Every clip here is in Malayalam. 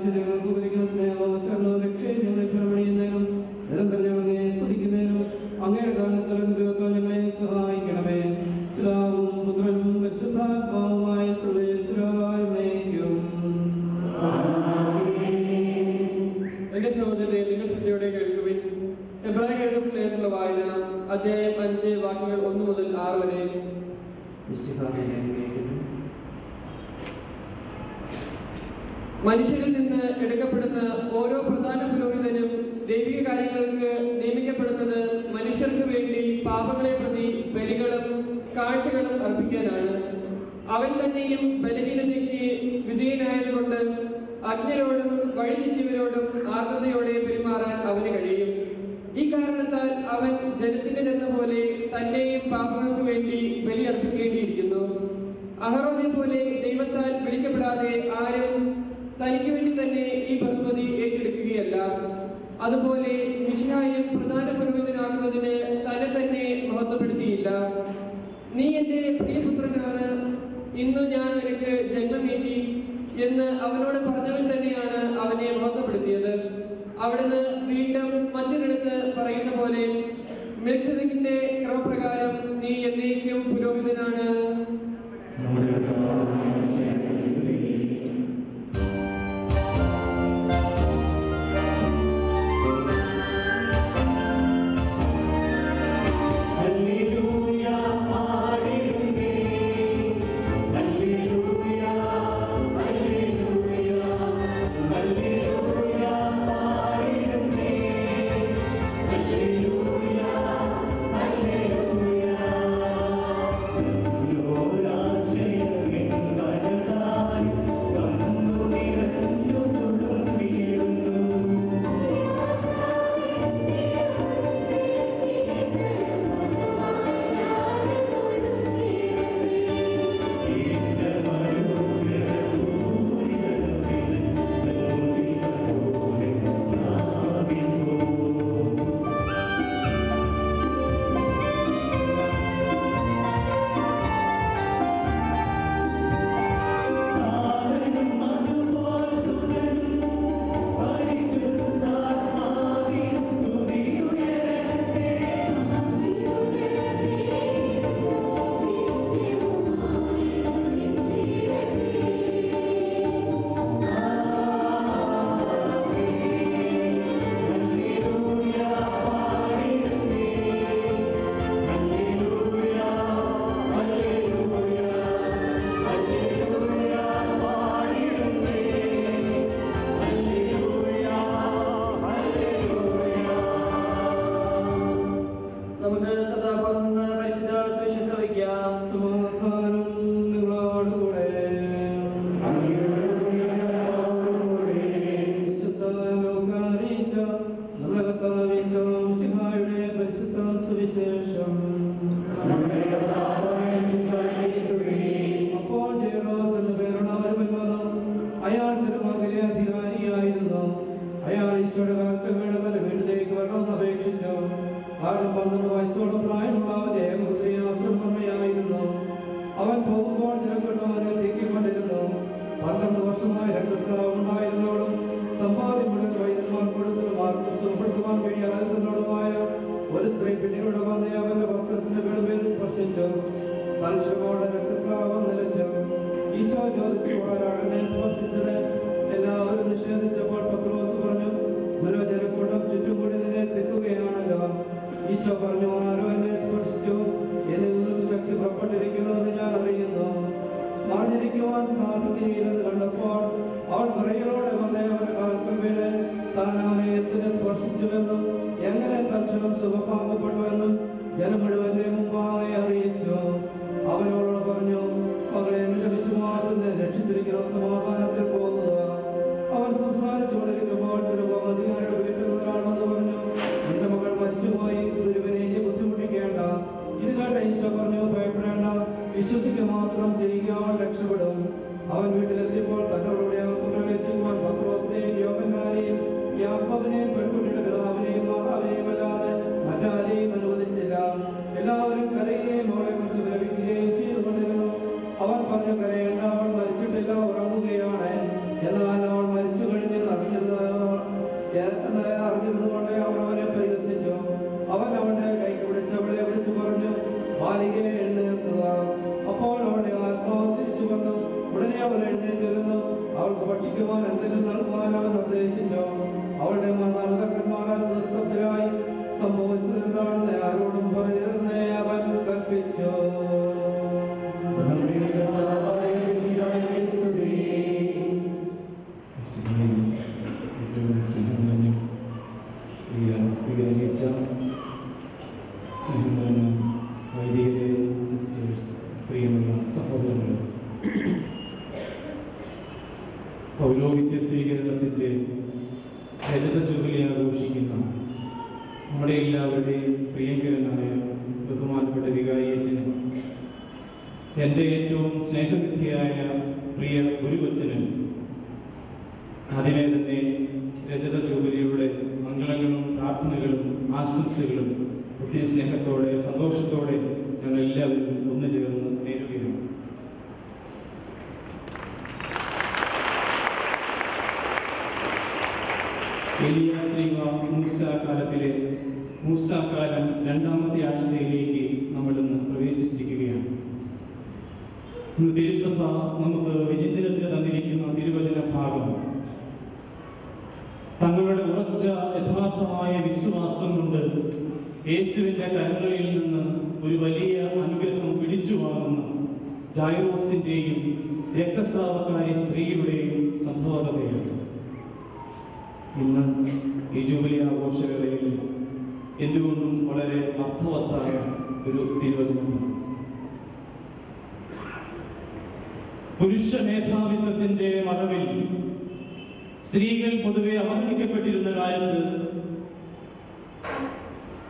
ശരീരങ്ങൾക്ക് ഉപരിക്കുന്ന സ്നേഹവും ശരണവും രക്ഷയും ഞങ്ങളെ ഫലമണിയുന്നതിനും നിരന്തരം ഞങ്ങളെ സ്തുതിക്കുന്നതിനും അങ്ങയുടെ ദാനത്തിലും ഗൃഹത്താൽ ഞങ്ങളെ സഹായിക്കണമേ. പിതാവും പുത്രനും പരിശുദ്ധാത്മാവുമായ സർവേശ്വരായ നയിക്കും. എന്റെ സഹോദരരെ, നിങ്ങൾ ശ്രദ്ധയോടെ കേൾക്കുവിൻ. എബ്രായർക്കുള്ള വായന അധ്യായം 5 വാക്യങ്ങൾ 1 മുതൽ 6 വരെ. മനുഷ്യരിൽ നിന്ന് എടുക്കപ്പെടുന്ന ഓരോ പ്രധാന പുരോഹിതനും ദൈവിക കാര്യങ്ങൾക്ക് നിയമിക്കപ്പെടുന്നത് മനുഷ്യർക്ക് വേണ്ടി പാപങ്ങളെ പ്രതി ബലികളും കാഴ്ചകളും അർപ്പിക്കാനാണ്. അവൻ തന്നെയും ബലഹീനതയ്ക്ക് വിധേയനായതുകൊണ്ട് അജ്ഞരോടും വഴിതെറ്റിയവരോടും ആർദ്രതയോടെ പെരുമാറാൻ അവന് കഴിയും. ഈ കാരണത്താൽ അവൻ ജനത്തിന്റെ ജന്മ പോലെ തന്നെയും പാപങ്ങൾക്ക് വേണ്ടി ബലി അർപ്പിക്കേണ്ടിയിരിക്കുന്നു. അഹറോനെ പോലെ ദൈവത്താൽ വിളിക്കപ്പെടാതെ ആരും തനിക്ക് വേണ്ടി തന്നെ ഈ ബഹുമതി ഏറ്റെടുക്കുകയല്ല. അതുപോലെ മിശിഹായും പ്രധാന പുരോഹിതനാകുന്നതിന് തന്നെ തന്നെ മഹത്വപ്പെടുത്തിയില്ല. നീ എൻ്റെ പ്രിയപുത്രനാണ്, ഇന്ന് ഞാൻ നിനക്ക് ജന്മമേകി എന്ന് അവനോട് പറഞ്ഞവൻ തന്നെയാണ് അവനെ മഹത്വപ്പെടുത്തിയത്. അവിടുന്ന് വീണ്ടും മറ്റൊരിടത്ത് പറയുന്ന പോലെ മെൽക്കിസേദെക്കിന്റെ ക്രമപ്രകാരം നീ എന്നേക്കും പുരോഹിതനാണ്. അവനോട് പറഞ്ഞു, മകളെ, നിന്റെ വിശ്വാസത്തെ രക്ഷിച്ചിരിക്കുന്ന സമാധാനത്തിൽ പോകുക. അവൻ കൊടുക്കുവാൻ എന്തെങ്കിലും നൽകുവാൻ അവൻ നിർദ്ദേശിച്ചു. അവളുടെ മാതാപിതാക്കന്മാരാൽ പുസ്തകത്തിലായി സംഭവിച്ചത് എന്താണെന്ന് ആരോടും പറയരുതെന്ന് അവൻ കൽപ്പിച്ചു. വൈദികരെ, സിസ്റ്റേഴ്സ്, പ്രിയമുള്ള സഹോദരങ്ങളെ, പൗരോഹിത്യ സ്വീകരണത്തിൻ്റെ രജത ജൂബിലി ആഘോഷിക്കുന്ന നമ്മുടെ എല്ലാവരുടെയും പ്രിയങ്കരനായ ബഹുമാനപ്പെട്ട വികാരിയച്ഛന്, എൻ്റെ ഏറ്റവും സ്നേഹനിധിയായ പ്രിയ ഗുരുവച്ചന് ആദ്യമേ തന്നെ രജത ജൂബിലിയുടെ മംഗളങ്ങളും പ്രാർത്ഥനകളും ആശംസകളും ഒത്തിരി സ്നേഹത്തോടെ സന്തോഷത്തോടെ ഞങ്ങൾ എല്ലാവരും ഒന്നു ചേർന്ന് നേരുകയാണ്. ഏലിയാശ്രീവ മൂസാക്കാലത്തിലെ മൂസാക്കാലം രണ്ടാമത്തെ ആഴ്ചയിലേക്ക് നമ്മളിന്ന് പ്രവേശിച്ചിരിക്കുകയാണ്. ഇന്ന് തിരുസഭ നമുക്ക് വിചിന്തനത്തിന് തന്നിരിക്കുന്ന തിരുവചന ഭാഗം തങ്ങളുടെ ഉറച്ച യഥാർത്ഥമായ വിശ്വാസം കൊണ്ട് യേശുവിന്റെ കരങ്ങളിൽ നിന്ന് ഒരു വലിയ അനുഗ്രഹം പിടിച്ചു വാങ്ങുന്ന ജായിറോസിന്റെയും രക്തസ്രാവക്കാരി സ്ത്രീയുടെയും സംഭവകഥയാണ്. ഇന്ന് ഈ ജൂബിലി ആഘോഷവേളയിൽ എന്തുകൊണ്ടും വളരെ അർത്ഥവത്തായ ഒരു തിരുവചനമാണ്. പുരുഷ മേധാവിത്വത്തിന്റെ മറവിൽ സ്ത്രീകൾ പൊതുവെ അവഗണിക്കപ്പെട്ടിരുന്ന കാലത്ത്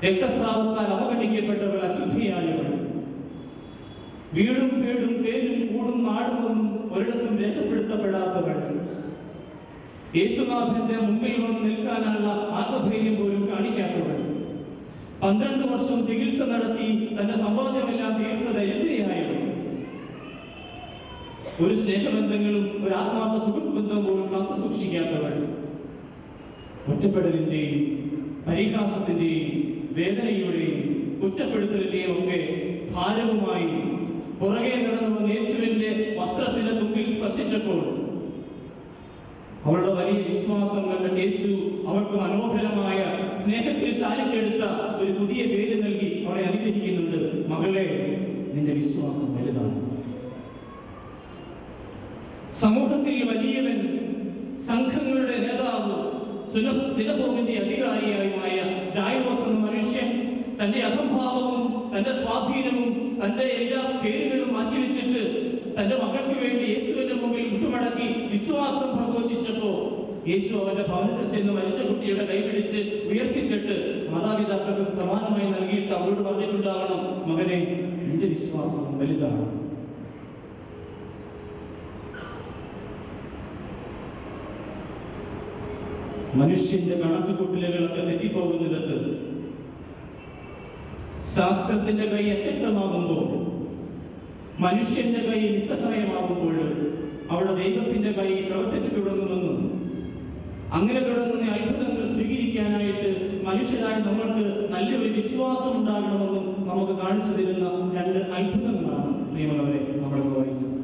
രക്തസ്രാവത്താൽ അവഗണിക്കപ്പെട്ടവർ, അശുദ്ധിയായവർ, വീടും പേടും പേരും കൂടും നാടുമൊന്നും ഒരിടത്തും രേഖപ്പെടുത്തപ്പെടാത്തവർ, യേശുനാഥന്റെ മുമ്പിൽ വന്ന് നിൽക്കാനുള്ള ആത്മധൈര്യം പോലും കാണിക്കാത്തവർ, 12 വർഷം ചികിത്സ നടത്തി തന്റെ സമ്പാദ്യമെല്ലാം തീർത്ത ദരിദ്രയായവർ, ഒരു സ്നേഹബന്ധങ്ങളും ഒരു ആത്മാർത്ഥ സുഹൃത്ത് ബന്ധവും പോലും കാത്തു സൂക്ഷിക്കാത്തവർ, ഒറ്റപ്പെടലിന്റെയും പരിഹാസത്തിന്റെയും വേദനയുടെയും കുറ്റപ്പെടുത്തലിന്റെയും ഒക്കെ ഭാരവുമായി പുറകെ നടന്നു വന്ന യേശുവിന്റെ വസ്ത്രത്തിന്റെ തുമ്പിൽ സ്പർശിച്ചപ്പോൾ അവളുടെ വലിയ വിശ്വാസം കണ്ട യേശു അവൾക്ക് മനോഹരമായ സ്നേഹത്തിൽ ചാലിച്ചെടുത്ത ഒരു പുതിയ പേര് നൽകി അവളെ അനുഗ്രഹിക്കുന്നുണ്ട്. മകളെ, നിന്റെ വിശ്വാസം വലുതാണ്. സമൂഹത്തിൽ വലിയവൻ, സംഘങ്ങളുടെ നേതാവ്, സിനഗോഗിന്റെ അധികാരിയായ ജായിറോസ് എന്ന മനുഷ്യൻ തന്റെ അഹംഭാവവും തന്റെ സ്വാധീനവും തന്റെ എല്ലാ പേരുകളും മാറ്റിവെച്ചിട്ട് തന്റെ മകൾക്ക് വേണ്ടി യേശുവിന്റെ മുമ്പിൽ മുട്ടുമടക്കി വിശ്വാസം പ്രഘോഷിച്ചപ്പോ യേശു അവന്റെ ഭവനത്തിൽ ചെന്ന് മരിച്ച കുട്ടിയുടെ കൈപിടിച്ച് ഉയർത്തിച്ചിട്ട് മാതാപിതാക്കൾക്ക് സമാനമായി നൽകിയിട്ട് അവരോട് പറഞ്ഞിട്ടുണ്ടാവണം, മകനെ, നിന്റെ വിശ്വാസം വലുതാണ്. മനുഷ്യന്റെ കണക്കുകൂട്ടലുകളൊക്കെ തെറ്റിപ്പോകുന്നിടത്ത് ശാസ്ത്രത്തിന്റെ കൈ അശക്തമാകുമ്പോൾ, മനുഷ്യന്റെ കൈ നിസ്സഹായമാകുമ്പോൾ അവിടെ ദൈവത്തിന്റെ കൈ പ്രവർത്തിച്ചു തുടങ്ങുമെന്നും അങ്ങനെ തുടങ്ങുന്ന അത്ഭുതങ്ങൾ സ്വീകരിക്കാനായിട്ട് മനുഷ്യരായ നമ്മൾക്ക് നല്ലൊരു വിശ്വാസം ഉണ്ടാകണമെന്നും നമുക്ക് കാണിച്ചു തരുന്ന 2 അത്ഭുതങ്ങളാണ് പ്രിയമുള്ളവരെ നമ്മൾ വായിച്ചത്.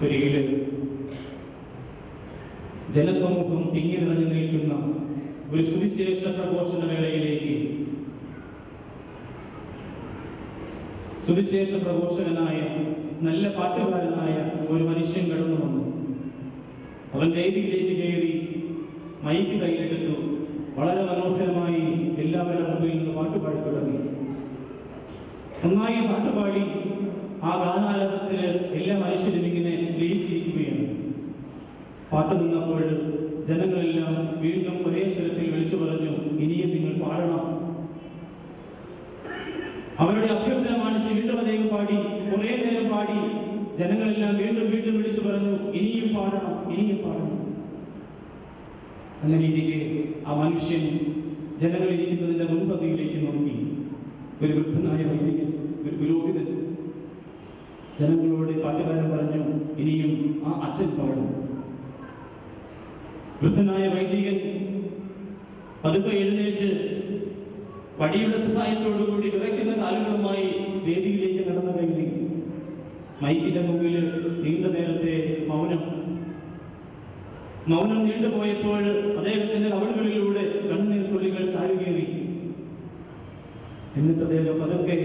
ഒരിക്കല് ജനസമൂഹം തിങ്ങി നിറഞ്ഞു നിൽക്കുന്ന ഒരു സുവിശേഷ പ്രഘോഷണ വേളയിലേക്ക് സുവിശേഷ പ്രഘോഷകനായ നല്ല പാട്ടുകാരനായ ഒരു മനുഷ്യൻ കടന്നു വന്നു. അവൻ വേദിയിലേക്ക് കയറി മൈക്ക് കയ്യിലെടുത്തു. വളരെ മനോഹരമായി എല്ലാവരുടെ മുമ്പിൽ നിന്ന് പാട്ടുപാടി തുടങ്ങി. നന്നായി പാട്ടുപാടി ആ ഗാനാലപത്തില് എല്ലാ മനുഷ്യരും ഇങ്ങനെ ലയിച്ചിരിക്കുകയാണ്. പാട്ട് നിന്നപ്പോൾ ജനങ്ങളെല്ലാം വീണ്ടും ഒരേ സ്വരത്തിൽ വിളിച്ചു പറഞ്ഞു, ഇനിയും നിങ്ങൾ പാടണം. അവരുടെ അഭ്യർത്ഥന മാനിച്ച് വീണ്ടും അദ്ദേഹം പാടി. കുറെ നേരം പാടി. ജനങ്ങളെല്ലാം വീണ്ടും വീണ്ടും വിളിച്ചു പറഞ്ഞു, ഇനിയും പാടണം, ഇനിയും പാടണം. അങ്ങനെ ഇരിക്കെ ആ മനുഷ്യൻ ജനങ്ങൾ ഇരിക്കുന്നതിന്റെ മുൻപന്തിയിലേക്ക് നോക്കി. ഒരു വൃദ്ധനായ വൈദികൻ, ഒരു പുരോഹിതൻ ജനങ്ങളോട് പാട്ടുകാരൻ പറഞ്ഞു, ഇനിയും ആ അച്ഛൻ പാടും. വൃദ്ധനായ വൈദികൻ പതുക്കെ എഴുന്നേറ്റ് വടിയുടെ സഹായത്തോടുകൂടി വിറയ്ക്കുന്ന കാലുകളുമായി വേദിയിലേക്ക് നടന്നു കയറി. മൈക്കിന്റെ മുമ്പിൽ നീണ്ട നേരത്തെ മൗനം നീണ്ടുപോയപ്പോൾ അദ്ദേഹത്തിന്റെ കവിളുകളിലൂടെ കണ്ണുനീർ തുള്ളികൾ ചാലുകേറി. എന്നിട്ട് അദ്ദേഹം അതൊക്കെ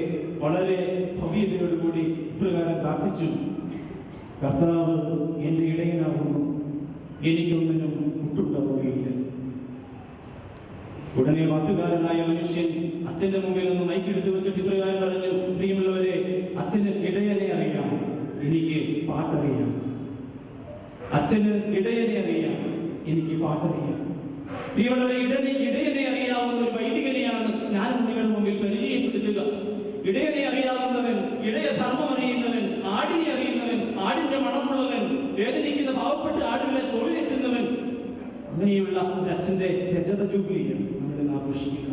വളരെ ഭവ്യതയോടുകൂടി ഇപ്രകാരം പ്രാർത്ഥിച്ചു: കർത്താവ് എന്റെ ഇടയനാകുന്നു, എനിക്കൊന്നിനും മുട്ടുണ്ടാവുകയില്ല. ഉടനെ വാട്ടുകാരനായ മനുഷ്യൻ അച്ഛന്റെ മുമ്പിൽ നിന്ന് മൈക്കെടുത്ത് വെച്ചിട്ട് ഇപ്രകാരം പറഞ്ഞു: പ്രിയമുള്ളവരെ, അച്ഛന് ഇടയനെ അറിയാം, എനിക്ക് പാട്ടറിയാം. അച്ഛന് ഇടയനെ അറിയാം, എനിക്ക് പാട്ടറിയാം. പ്രിയമുള്ളവരെ, ഇടയനെ അറിയാവുന്ന ഒരു വൈദികനെയാണ് ഞാൻ നിങ്ങളുടെ മുമ്പിൽ പരിചയപ്പെടുത്തുക. ഇടയനെ അറിയാവുന്നവൻ, ഇടയ ധർമ്മം അറിയുന്നവൻ, ആടിനെ അറിയുന്നവൻ, ആടിന്റെ മണമുള്ളവൻ, വേദനിക്കുന്ന പാവപ്പെട്ട ആടുകളെ തൊഴിലെത്തുന്നവൻ, അങ്ങനെയുള്ള ഒരു അച്ഛന്റെ രജത ജൂബിലിയാണ് നമ്മളിന്ന് ആഘോഷിക്കുക.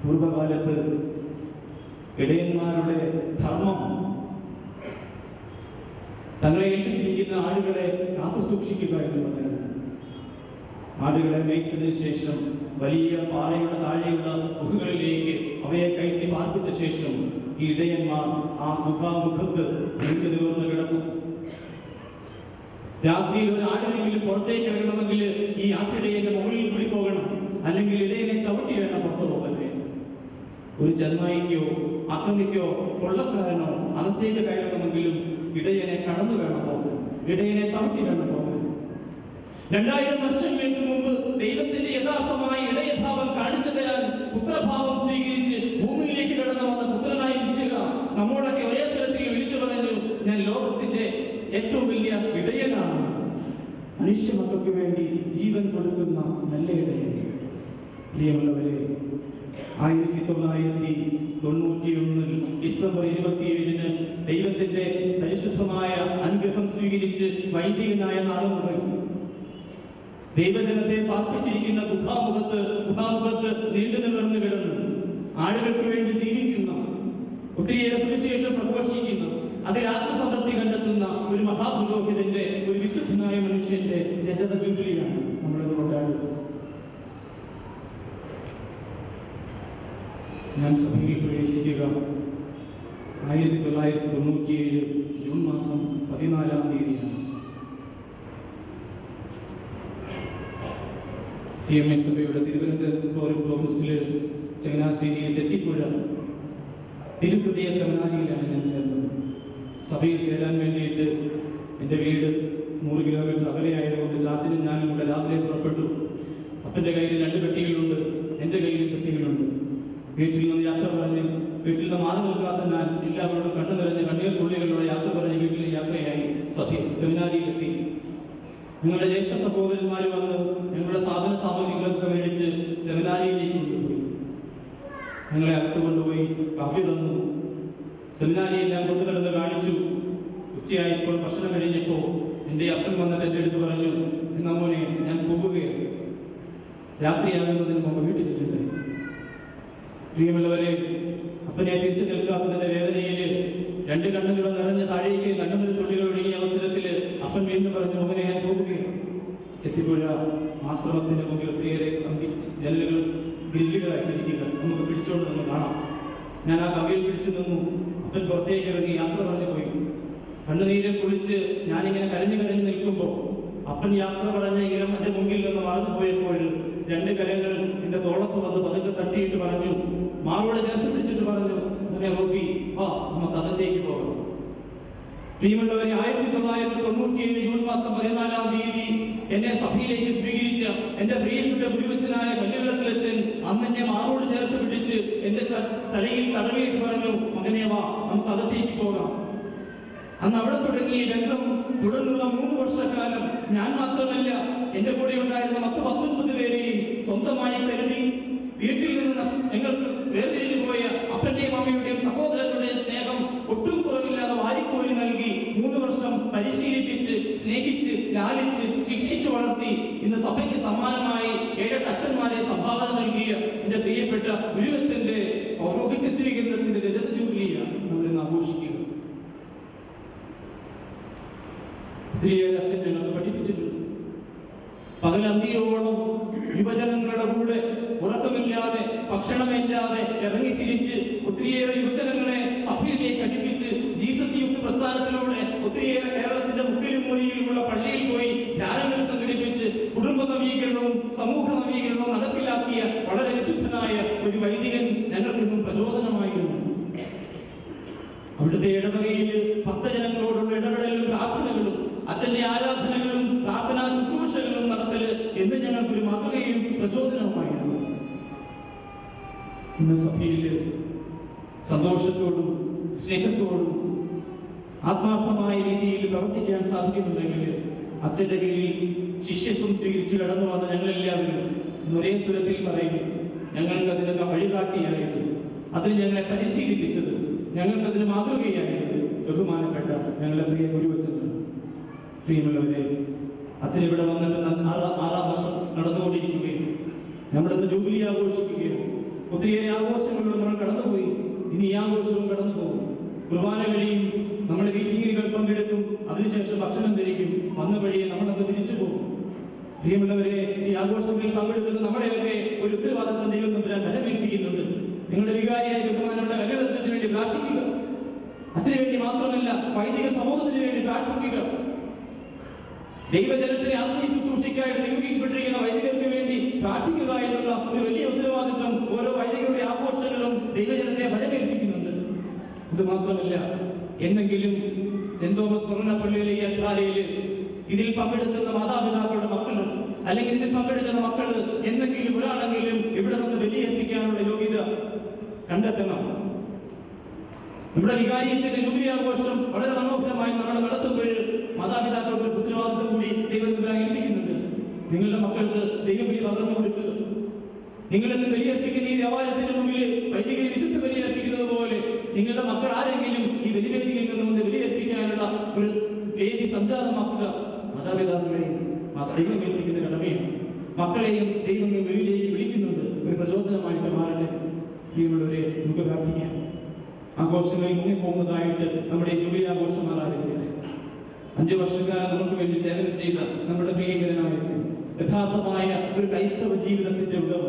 പൂർവകാലത്ത് ഇടയന്മാരുടെ ധർമ്മം തങ്ങളെ ഏൽപ്പിച്ചിരിക്കുന്ന ആടുകളെ കാത്തു സൂക്ഷിക്കുക എന്നുള്ളത്. ആടുകളെ മേയിച്ചതിന് ശേഷം വലിയ പാറയുടെ താഴെയുള്ള ഗുഹകളിലേക്ക് അവയെ കയറ്റി പാർപ്പിച്ച ശേഷം ഈ ഇടയന്മാർ ആ ഗുഹാമുഖത്ത് നീണ്ടു നിവർന്ന് കിടക്കും. രാത്രിയിൽ ഒരു ആടിനെങ്കിലും പുറത്തേക്ക് ഇറങ്ങണമെങ്കിൽ ഈ ആട്ടിടയന്റെ മുകളിൽ കൂടി പോകണം, അല്ലെങ്കിൽ ഇടയനെ ചവിട്ടി വേണം പുറത്തു പോകാനേ. ഒരു ചന്മായിക്കോ അക്രമിക്കോ കൊള്ളക്കാരനോ അകത്തേക്ക് കയറണമെങ്കിലും ഇടയനെ കടന്നു വേണം പോകാൻ, ഇടയനെ ചവിട്ടി വേണം പോകാൻ. 2000 വർഷങ്ങൾക്ക് മുമ്പ് ദൈവത്തിന്റെ യഥാർത്ഥമായ ഇടയഭാവം കാണിച്ചു തരാൻ പുത്രഭാവം സ്വീകരിച്ച് ഭൂമിയിലേക്ക് കടന്നു വന്ന പുത്രനായ മിശിഹ നമ്മോടൊക്കെ ഒരേ സ്വരത്തിൽ വിളിച്ചു പറഞ്ഞു: ഞാൻ ലോകത്തിന്റെ ഏറ്റവും വലിയ ഇടയനാണ്, മനുഷ്യ മക്കൾക്ക് വേണ്ടി ജീവൻ കൊടുക്കുന്ന നല്ല ഇടയൻ. പ്രിയമുള്ളവരെ, 1991 ഡിസംബർ 27 ദൈവത്തിന്റെ പരിശുദ്ധമായ അനുഗ്രഹം സ്വീകരിച്ച് വൈദികനായ നാളെ മുതൽ ദൈവജനത്തെ പാർപ്പിച്ചിരിക്കുന്ന ഗുഹാമുഖത്ത് നീണ്ടു നിവർന്നു കിടന്ന് ആളുകൾക്ക് വേണ്ടി ജീവിക്കുന്ന, ഒത്തിരിയേറെ സുവിശേഷം പ്രഘോഷിക്കുന്ന, അതിൽ ആത്മസംതൃപ്തി കണ്ടെത്തുന്ന ഒരു മഹാപുരോഹിതന്റെ, ഒരു വിശുദ്ധനായ മനുഷ്യന്റെ രജത ജൂബിലിയാണ് നമ്മളിത് കൊണ്ടാടുന്നത്. ഞാൻ സഭയിൽ പ്രവേശിക്കുക 1997 ജൂൺ മാസം 14-ാം തീയതിയാണ്. CMI സഭയുടെ തിരുവനന്തപുരം പ്രൊവിൻസില് ചങ്ങനാശ്ശേരിയിൽ ചെത്തിപ്പുഴ തിരുഹൃദയ സെമിനാരിയിലാണ് ഞാൻ ചേർന്നത്. സഭയിൽ ചേരാൻ വേണ്ടിയിട്ട് എൻ്റെ വീട് 100 കിലോമീറ്റർ അകലെയായതുകൊണ്ട് ചാച്ചനും ഞാനും കൂടെ രാവിലെ പുറപ്പെട്ടു. അപ്പൻ്റെ കയ്യിൽ 2 പെട്ടികളുണ്ട്, എൻ്റെ കയ്യിലും പെട്ടികളുണ്ട്. വീട്ടിൽ നിന്ന് യാത്ര പറഞ്ഞ്, വീട്ടിൽ നിന്ന് മാറി നിൽക്കാത്ത ഞാൻ എല്ലാവരോടും കണ്ണു നിറഞ്ഞ് കണ്ണീർ തുള്ളികളിലൂടെ യാത്ര പറഞ്ഞ് വീട്ടിൽ യാത്രയായി സെമിനാരിയിലെത്തി. ഞങ്ങളുടെ ജ്യേഷ്ഠ സഹോദരന്മാർ വന്ന് ഞങ്ങളുടെ സാധന സാമഗ്രികളൊക്കെ മേടിച്ച് സെമിനാരിയിലേക്ക് കൊണ്ടുപോയി. ഞങ്ങളെ അകത്ത് കൊണ്ടുപോയി കാഫി തന്നു. സെമിനാരിയെല്ലാം കൊണ്ടുനടന്ന് കാണിച്ചു. ഉച്ചയായപ്പോൾ ഭക്ഷണം കഴിഞ്ഞപ്പോൾ എൻ്റെ അപ്പൻ വന്നിട്ട് എൻ്റെ അടുത്ത് പറഞ്ഞു: നമ്മോനെ, ഞാൻ പോകുകയാണ്, രാത്രിയാകുന്നതിന് മുമ്പ് വീട്ടിൽ ചെല്ലണ്ടേ. പ്രിയമുള്ളവരെ, അപ്പനെ തിരിച്ചു നിൽക്കാത്തതിന്റെ വേദനയിൽ 2 കണ്ണുകൾ നിറഞ്ഞ താഴേക്ക് കണ്ണുനീർ തുള്ളികൾ ഒഴുകിയ അവസരത്തിൽ അപ്പൻ വീണ്ടും പറഞ്ഞു: മകനെ, ഞാൻ പോകുകയാണ്. ചെത്തിപ്പുഴ ആശ്രമത്തിന്റെ മുമ്പിൽ ഒത്തിരിയേറെ ജനലുകൾ ഗ്രില്ലുകളായിട്ടിരിക്കുക, നമുക്ക് പിടിച്ചോണ്ട് നമ്മൾ കാണാം. ഞാൻ ആ കവിയിൽ പിടിച്ചു നിന്നു. അപ്പൻ പുറത്തേക്ക് ഇറങ്ങി യാത്ര പറഞ്ഞു പോയി. കണ്ണുനീരം കുളിച്ച് ഞാനിങ്ങനെ കരഞ്ഞു നിൽക്കുമ്പോൾ അപ്പൻ യാത്ര പറഞ്ഞ ഇങ്ങനെ എൻ്റെ മുമ്പിൽ നിന്ന് മറന്നു പോയപ്പോൾ 2 കരങ്ങൾ എൻ്റെ തോളത്ത് വന്ന് പതുക്കെ തട്ടിയിട്ട് പറഞ്ഞു, മാറോട് ചേർത്ത് പിടിച്ചിട്ട് പറഞ്ഞു: അങ്ങനെ റോബി, നമുക്ക് അകത്തേക്ക് പോകാം. പ്രിയമുള്ളവരെ, 1997 ജൂൺ മാസം 14-ാം തീയതി എന്നെ സഭയിലേക്ക് സ്വീകരിച്ച എൻ്റെ പ്രിയപ്പെട്ട ഗുരുവച്ചനായ കല്ലുവിളത്തിലച്ചൻ അന്ന് എന്നെ മാറോട് ചേർത്ത് പിടിച്ച് എൻ്റെ തലയിൽ തടവിയിട്ട് പറഞ്ഞു: മകനെ വാ, നമുക്ക് അകത്തേക്ക് പോകാം. അന്ന് അവിടെ തുടങ്ങിയ ബന്ധം തുടർന്നുള്ള 3 വർഷക്കാലം ഞാൻ മാത്രമല്ല, എന്റെ കൂടെ ഉണ്ടായിരുന്ന 19 പേരെയും സ്വന്തമായി കരുതി വീട്ടിൽ നിന്ന് ഞങ്ങൾക്ക് വേർതിരിഞ്ഞു പോയ അപ്പന്റെയും അമ്മയുടെയും സഹോദരങ്ങളുടെയും സ്നേഹം ഒട്ടും കുറവില്ലാതെ വാരിക്കോരി നൽകി 3 വർഷം പരിശീലിപ്പിച്ച്, സ്നേഹിച്ച്, ലാലിച്ച്, ശിക്ഷിച്ചു വളർത്തി ഇന്ന് സഭയ്ക്ക് സമ്മാനമായി 7 അച്ഛന്മാരെ സംഭാവന നൽകിയ എന്റെ പ്രിയപ്പെട്ട ഗുരുവച്ചന്റെ പൗരോഹിത്യ സ്വീകരണത്തിന്റെ രജത ജൂബിലിയാണ് നമ്മളിന്ന് ആഘോഷിക്കുക. ഒത്തിരിയേറെ അച്ഛൻ ഞങ്ങൾക്ക് പഠിപ്പിച്ചിട്ടുണ്ട്. പകലന്തിയോളം യുവജനങ്ങളുടെ കൂടെ ഉറക്കമില്ലാതെ ഭക്ഷണമില്ലാതെ ഇറങ്ങിത്തിരിച്ച് ഒത്തിരിയേറെ യുവജനങ്ങളെ സഭയിലേക്ക് അടുപ്പിച്ച് ജീസസ് യൂത്ത് പ്രസ്ഥാനത്തിലൂടെ ഒത്തിരിയേറെ കേരളത്തിന്റെ മുക്കിലും മൂലയിലുമുള്ള പള്ളിയിൽ പോയി ധ്യാനങ്ങൾ സംഘടിപ്പിച്ച് കുടുംബ നവീകരണവും സമൂഹ നവീകരണവും നടപ്പിലാക്കിയ വളരെ വിശുദ്ധനായ ഒരു വൈദികൻ ഞങ്ങൾക്കിന്നും പ്രചോദനമായിരുന്നു. അവിടുത്തെ ഇടവകയിൽ ഭക്തജനങ്ങളോടുള്ള ഇടപെടലും പ്രാർത്ഥനകളും അച്ഛന്റെ ആരാധനകളും പ്രാർത്ഥനാ ശുശ്രൂഷകളും നടത്തല് എന്ന് ഞങ്ങൾക്കൊരു മാതൃകയും പ്രചോദനവുമായിരുന്നു. ഇന്ന് സഭയിൽ സന്തോഷത്തോടും സ്നേഹത്തോടും ആത്മാർത്ഥമായ രീതിയിൽ പ്രവർത്തിക്കാൻ സാധിക്കുന്നുണ്ടെങ്കിൽ അച്ഛന്റെ കീഴിൽ ശിഷ്യത്വം സ്വീകരിച്ച് കടന്നു വന്ന ഞങ്ങളെല്ലാവരും ഒരേ സ്വരത്തിൽ പറയും, ഞങ്ങൾക്ക് അതിനൊക്കെ വഴികാട്ടിയായത്, അതിന് ഞങ്ങളെ പരിശീലിപ്പിച്ചത്, ഞങ്ങൾക്കതിന് മാതൃകയായത് ബഹുമാനപ്പെട്ട ഞങ്ങളുടെ പ്രിയ ഗുരുവച്ചൻ. പ്രിയമുള്ളവരെ, അച്ഛൻ ഇവിടെ വന്നിട്ട് 6-ാം വർഷം നടന്നുകൊണ്ടിരിക്കുകയും നമ്മളിന്ന് ജൂബിലി ആഘോഷിക്കുകയും ഒത്തിരിയേറെ ആഘോഷങ്ങളിലൂടെ നമ്മൾ കടന്നുപോയി. ഇനി ഈ ആഘോഷവും കടന്നു പോകും. കുർബാന വഴിയും നമ്മുടെ മീറ്റിങ്ങുകൾ പങ്കെടുക്കും, അതിനുശേഷം ഭക്ഷണം കഴിക്കും, വന്ന വഴിയെ നമ്മളൊക്കെ തിരിച്ചു പോകും. പ്രിയമുള്ളവരെ, ഈ ആഘോഷങ്ങളിൽ പങ്കെടുക്കുന്ന നമ്മളെയൊക്കെ ഒരു ഉത്തരവാദിത്വം ദൈവം തമ്പുരാൻ ബലമേൽപ്പിക്കുന്നുണ്ട്. നിങ്ങളുടെ വികാരിയായ ബഹുമാനമുള്ള കല്യാണത്തിന് വേണ്ടി പ്രാർത്ഥിക്കുക. അച്ഛന് വേണ്ടി മാത്രമല്ല, വൈദിക സമൂഹത്തിന് വേണ്ടി പ്രാർത്ഥിക്കുക. ദൈവജനത്തിനെ ആത്മീയ ശുശ്രൂഷയ്ക്കായിട്ട് നിയോഗിക്കപ്പെട്ടിരിക്കുന്ന വൈദികർക്ക് വേണ്ടി പ്രാർത്ഥിക്കുക എന്നുള്ള ഒരു വലിയ ഉത്തരവാദിത്വം ഓരോ വൈദികരുടെ ആഘോഷങ്ങളും ദൈവജനത്തെ ബലമേൽപ്പിക്കുന്നുണ്ട്. ഇത് മാത്രമല്ല, എന്തെങ്കിലും സെന്റ് തോമസ് പള്ളിയിലെ ഈ അൽത്താരയിൽ ഇതിൽ പങ്കെടുക്കുന്ന മാതാപിതാക്കളുടെ മക്കൾ അല്ലെങ്കിൽ ഇതിൽ പങ്കെടുക്കുന്ന മക്കൾ എന്തെങ്കിലും ഒരാളെങ്കിലും ഇവിടെ നിന്ന് ബലിയർപ്പിക്കാനുള്ള യോഗ്യത കണ്ടെത്തണം. നമ്മുടെ വികാരിയച്ഛന്റെ ജൂബിലി ആഘോഷം വളരെ മനോഹരമായി നമ്മൾ നടത്തുമ്പോൾ മാതാപിതാക്കൾക്ക് ഒരു ഉത്തരവാദിത്വം കൂടി ദൈവം ഏൽപ്പിക്കുന്നുണ്ട്. നിങ്ങളുടെ മക്കൾക്ക് ദൈവബലി പകർന്നു കൊടുക്കുക. നിങ്ങളെന്ന് ബലിയർപ്പിക്കുന്ന ഈ ദേവാലയത്തിന് മുമ്പിൽ വൈദികരെ വിശുദ്ധ ബലിയർപ്പിക്കുന്നത് പോലെ നിങ്ങളുടെ മക്കൾ ആരെങ്കിലും ഈ ബലിവേദിയിൽ നിന്നുകൊണ്ട് ബലിയർപ്പിക്കാനുള്ള ഒരു വേദി സംജാതമാക്കുക. മാതാപിതാക്കളെയും ദൈവം ഏൽപ്പിക്കുന്ന കടമയാണ്. മക്കളെയും ദൈവം വെളിയിലേക്ക് വിളിക്കുന്നുണ്ട്. ഒരു പ്രചോദനമായിട്ട് മാറട്ടെ. പ്രിയമുള്ളവരെ, നമുക്ക് പ്രാർത്ഥിക്കാം. ആഘോഷങ്ങളിൽ മുങ്ങിപ്പോകുന്നതായിട്ട് നമ്മുടെ ജൂബിലി ആഘോഷം മാറാതിരിക്കട്ടെ. 5 വർഷക്കാലം നമുക്ക് വേണ്ടി സേവനം ചെയ്ത നമ്മുടെ പ്രിയങ്കരനായ അച്ഛൻ യഥാർത്ഥമായ ഒരു ക്രൈസ്തവ ജീവിതത്തിന്റെ ഉടമ,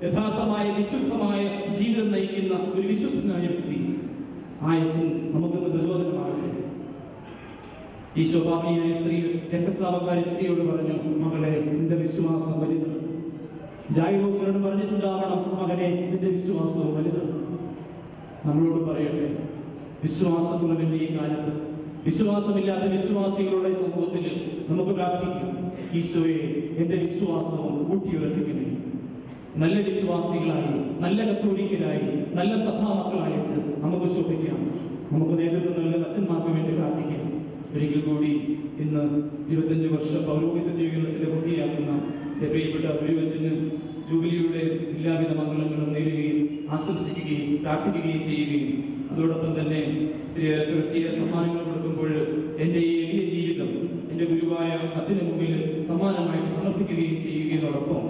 യഥാർത്ഥമായ വിശുദ്ധമായ ജീവിതം നയിക്കുന്ന ഒരു വിശുദ്ധനായ വ്യക്തി. ആ അച്ഛൻ നമുക്കൊന്ന് പ്രചോദനമാകട്ടെ. ഈശോ പാപിനിയായ സ്ത്രീ, രക്തസ്രാവക്കാരി സ്ത്രീയോട് പറഞ്ഞു, മകളെ, നിന്റെ വിശ്വാസം വലുതാണ്. ജായിറോസിനോട് പറഞ്ഞിട്ടുണ്ടാവണം, മകനെ, നിന്റെ വിശ്വാസവും വലുതാണ്. നമ്മളോട് പറയട്ടെ, വിശ്വാസമുള്ളവന്റെ ഈ കാലത്ത് വിശ്വാസമില്ലാത്ത വിശ്വാസികളുടെ സമൂഹത്തിൽ നമുക്ക് പ്രാർത്ഥിക്കാം. ഈശോയെ, എന്റെ വിശ്വാസവും ഊട്ടിയുറപ്പിക്കണേ. നല്ല വിശ്വാസികളായി, നല്ല കത്തോലിക്കലായി, നല്ല സഭാമക്കളായിട്ട് നമുക്ക് ശോഭിക്കാം. നമുക്ക് നേതൃത്വം നൽകുന്ന അച്ഛന്മാർക്ക് വേണ്ടി പ്രാർത്ഥിക്കാം. ഒരിക്കൽ കൂടി ഇന്ന് 25 വർഷം പൗരോഹിത്യ ജീവിതത്തിന്റെ പൂർത്തിയാക്കുന്ന എന്റെ പ്രിയപ്പെട്ട ഗുരുവച്ചന് ജൂബിലിയുടെ എല്ലാവിധ മംഗളങ്ങളും നേരുകയും ആശംസിക്കുകയും പ്രാർത്ഥിക്കുകയും ചെയ്യുകയും അതോടൊപ്പം തന്നെ ഒത്തിരിയേറെ സമ്മാനങ്ങൾ കൊടുക്കുമ്പോൾ എൻ്റെ ഈ എളിയ ജീവിതം എൻ്റെ ഗുരുവായ അച്ഛന് മുമ്പിൽ സമ്മാനമായിട്ട് സമർപ്പിക്കുകയും ചെയ്യുന്നതോടൊപ്പം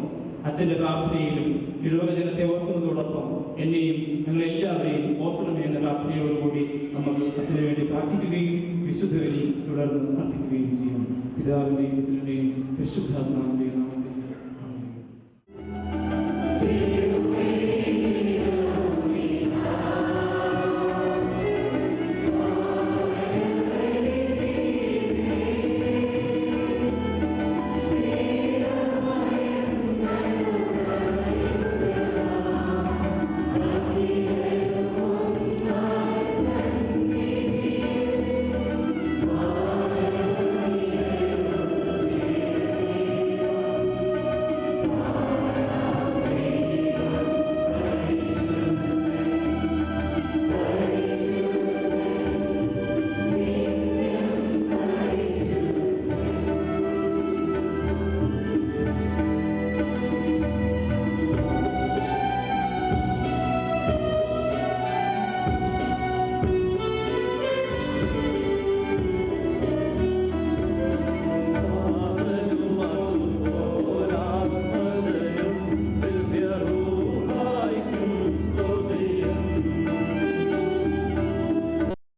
അച്ഛൻ്റെ പ്രാർത്ഥനയിലും ഇടവക ജനത്തെ ഓർക്കുന്നതോടൊപ്പം എന്നെയും ഞങ്ങളെല്ലാവരെയും ഓർക്കണമേ എന്ന പ്രാർത്ഥനയോടുകൂടി നമുക്ക് അച്ഛന് വേണ്ടി പ്രാർത്ഥിക്കുകയും വിശുദ്ധ ബലി തുടർന്ന് അർപ്പിക്കുകയും ചെയ്യാം. പിതാവിൻ്റെയും പുത്രൻ്റെയും പരിശുദ്ധാത്മാവിൻ്റെയും